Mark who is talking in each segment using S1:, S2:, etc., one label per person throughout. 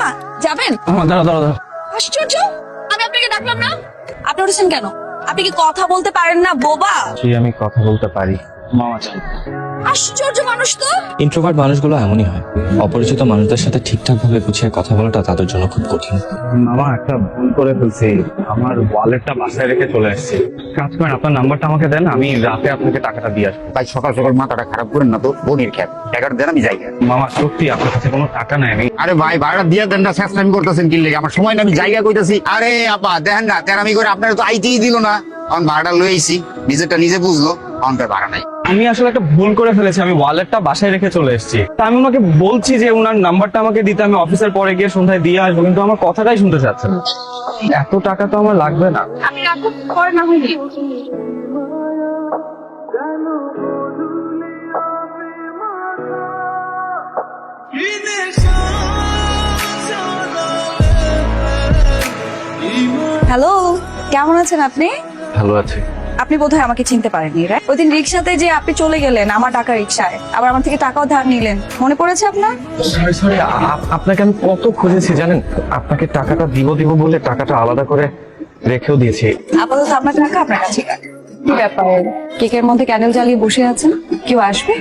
S1: মামা যাবেন?
S2: দাঁড়া দাঁড়া দাঁড়া।
S1: আশ্চর্য, আমি আপনাকে ডাকলাম না, আপনি উঠেছেন কেন? আপনি কি কথা বলতে পারেন না বোবা?
S2: আমি কথা বলতে পারি। মামা চাই।
S1: আশ্চর্য মানুষ তো।
S3: ইন্ট্রোভার্ট মানুষগুলো এমনই হয়, অপরিচিত মানুষদের সাথে ঠিকঠাক ভাবে গুছিয়ে কথা বলাটা তাদের জন্য খুব কঠিন।
S2: মামা একটা ভুল করে ফেলছি, আমার ওয়ালেটটা বাসায় রেখে চলে আসছি। কাজ করেন, আপনার নাম্বারটা আমাকে দেন, আমি রাতে আপনাকে টাকাটা দিয়ে আসবো।
S4: ভাই সকাল সকাল মাথাটা খারাপ করেন না তো, বোনের খ্যাপ টাকাটা দেন আমি যাই।
S2: মামা সত্যি আপনার কাছে কোনো টাকা নাই? আমি
S4: আরে ভাই ভাড়া দিয়ে দেন না, শেষ টাইম করতেছেন কি লেগে? আমার সময় না, আমি জায়গা কইতাছি। আরে আপা দেখেন না, তেরামি করে আপনার তো আইতেই দিল না। আমি ভাড়াটা লই আইছি, নিজেরটা নিজে বুঝলো, আমার ভাড়া নাই।
S2: আমি আসলে একটা ভুল করে ফেলেছি, আমি ওয়ালেটটা বাসায় রেখে চলে এসেছি। তা আমি ওনাকে বলছি যে ওনার নাম্বারটা আমাকে দিতে, আমি অফিসের পরে গিয়ে সন্ধ্যায় দিয়ে আসবো, কিন্তু আমার কথাটাই শুনতে চাচ্ছে না। এত টাকা তো আমার লাগবে না।
S1: আপনি রাখুন, পরে না হইনি। হ্যালো, কেমন আছেন আপনি?
S2: ভালো আছে।
S1: আপনি বোধহয় আমাকে চিনতে পারেননি, রাইট? ওই দিন রিক্সাতে যে আপনি চলে গেলেন আমার টাকা রিক্সায়, আবার আমার থেকে টাকাও ধার নিলেন, মনে পড়েছে আপনার?
S2: সরি সরি, আপনাকে আমি কত খুঁজেছি জানেন। আপনাকে টাকাটা দিব বলে টাকাটা আলাদা করে রেখেও দিয়েছি।
S1: আপাতত আপনার টাকা আপনার কাছে রাখ। কি ব্যাপার, কেকের মধ্যে ক্যান্ডেল জ্বালিয়ে বসে আছেন? কেউ আসবে?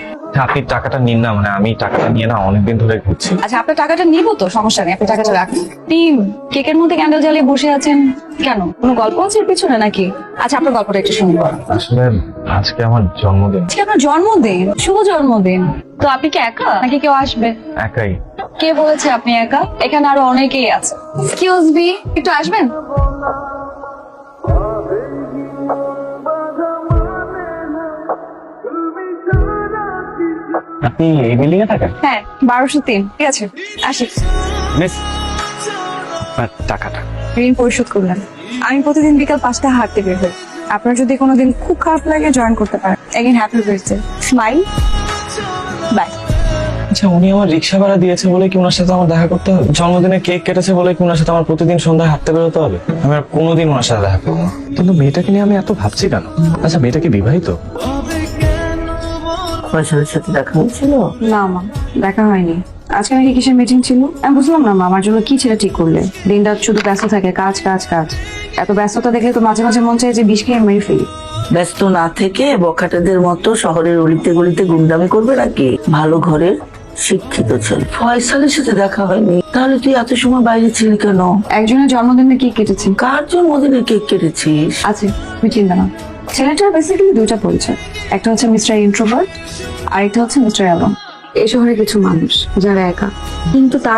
S2: আপনি টাকাটা নিন না, মানে আমি টাকাটা নিয়ে না অনেকদিন ধরে ঘুরছি।
S1: আচ্ছা, আপনার টাকাটা নিবো তো, সমস্যা নেই, আপনি টাকাটা রাখুন। টিম, কেকের মধ্যে ক্যান্ডেল জ্বালিয়ে বসে আছেন কেন? কোনো গল্প আছে এর পিছনে নাকি? আচ্ছা, আপনার গল্পটা একটু শুনবো।
S2: আসলে আজকে আমার জন্মদিন।
S1: আজকে আপনার জন্মদিন? শুভ জন্মদিন। তো আপনি কি একা নাকি কেউ আসবে?
S2: একাই।
S1: কে বলেছে আপনি একা? এখানে আরো অনেকেই আছে। এক্সকিউজ মি, একটু আসবেন?
S2: আপনি এই বিল্ডিং এ থাকেন?
S1: হ্যাঁ, 1203। ঠিক আছে, আসি।
S2: মিস, আপনার টাকাটা।
S1: ঋণ পরিশোধ করলেন। আমি প্রতিদিন বিকাল 5টায় হাঁটতে বের হই। আপনার যদি কোনোদিন খুব খারাপ লাগে জয়েন করতে পারেন। Again happy birthday. Smile. Bye.
S3: আচ্ছা, উনি আমার রিক্সা ভাড়া দিয়েছে বলে কি ওনার সাথে আমার দেখা করতে হবে? জন্মদিনে কেক কেটেছে বলে কি ওনার সাথে আমার প্রতিদিন সন্ধ্যায় হাঁটতে বেরোতে হবে? আমি আর কোনোদিন ওনার সাথে দেখা করবো না। কিন্তু মেয়েটাকে নিয়ে আমি এত ভাবছি কেন? আচ্ছা, মেয়েটা কি বিবাহিত?
S5: ফয়সালের সাথে দেখা হয়েছিল?
S1: না মা, দেখা হয়নি। আজকে নাকি কিসের মিটিং ছিল? আমি বুঝলাম না মা, আমার জন্য কি ছেলে ঠিক করলে? দিনটা শুধু ব্যস্ত থাকে, কাজ কাজ কাজ। এত ব্যস্ততা দেখলে তো মাঝে মাঝে মন চায় যে বিষ খেয়ে মেরে ফেলি।
S5: ব্যস্ত না থেকে বখাটেদের মতো শহরের অলিতে গলিতে গুন্ডামি করবে নাকি? ভালো ঘরের শিক্ষিত ছেলে। ফয়সালের সাথে দেখা হয়নি? তাহলে তুই এত সময় বাইরে ছিলি কেন?
S1: একজনের জন্মদিনে কি কেটেছি।
S5: কার জন্মদিনে কেক কেটেছিস?
S1: আছে, তুমি চিন্তা না। ছেলেটার বেসিক্যালি দুইটা পরিচয়, একটা হচ্ছে মিস্টার ইন্ট্রোভার্ট, আর একটা হচ্ছে মিস্টার অ্যালন। এই শহরে কিছু মানুষ যারা একা, কিন্তু তার